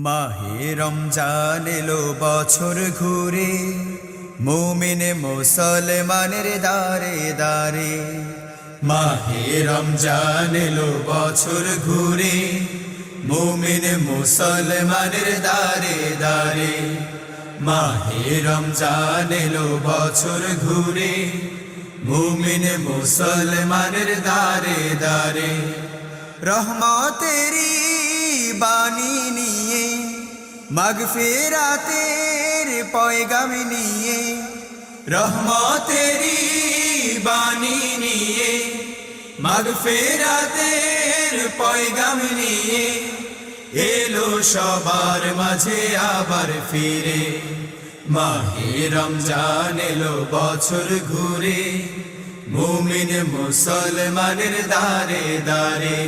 মাহে রমজান এলো বছর ঘুরে, মুমিন মুসলমানের দারে দারে। মাহে রমজান এলো বছর ঘুরে, মুমিন মুসলমানের দারে দারে। মাহে রমজান এলো বছর ঘুরে, মুমিন মুসলমানের দারে দারে। রহমতেরি বাণী নিয়ে, মাগফিরাতের পয়গাম নিয়ে, রহমতেরি বাণী নিয়ে, মাগফিরাতের পয়গাম নিয়ে, এলো সবার মাঝে আবার ফিরে। মাহে রমজান এলো বছর ঘুরে, মুমিন মুসলমানের দারে দারে।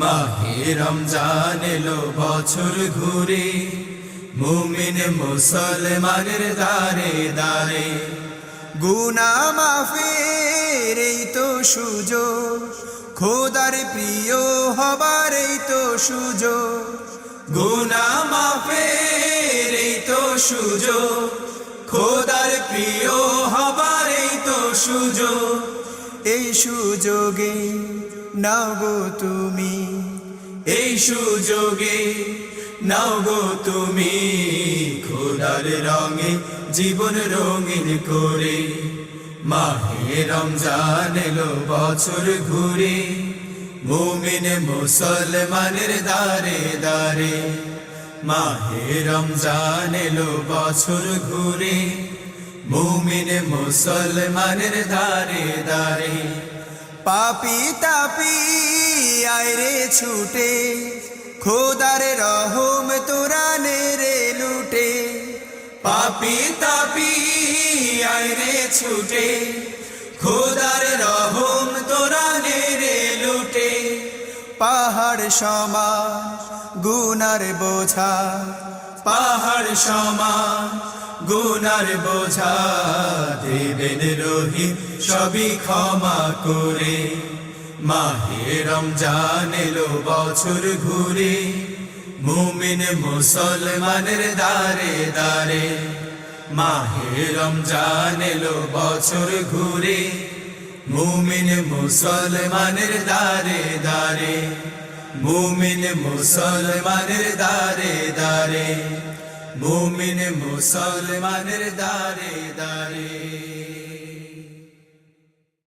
মাহে রমজান এলো বছর ঘুরে, মুমিন মুসলমানের দারে দারে। গুনাহ মাফের এই তো সুযোগ, খোদার প্রিয় হবার এই তো সুযোগ। গুনাহ মাফের এই তো সুযোগ, খোদার প্রিয় হবার এই তো সুযোগ। এই সুযোগে নাও গো তুমি, এই সুযোগে নাও গো তুমি, খোদার রঙে জীবন রঙিন করে। মাহে রমজান এলো বছর ঘুরে, মুমিন মুসলমানের দারে দারে। মাহে রমজান এলো বছর ঘুরে, মুমিন মুসলমানের দারে দারে। পাপি তাপি আয়রে ছুটে, খোদার রহম তোরা নেরে লুটে। পাপি তাপি আয়রে ছুটে, খোদার রহম তোরা নেরে লুটে। পাহাড় সমান গুনার বোঝা, পাহাড় সমান গুনার বোঝা, দেবেন রহিম সবই ক্ষমা করে। মাহে রমজান এলো বছর ঘুরে, মুমিন মুসলমানের দারে দারে। মাহে রমজান এলো বছর ঘুরে, মুমিন মুসলমানের দারে দারে। মুমিন মুসলমানের দারে দারে, মুমিন মুসলমানের দারে দারে।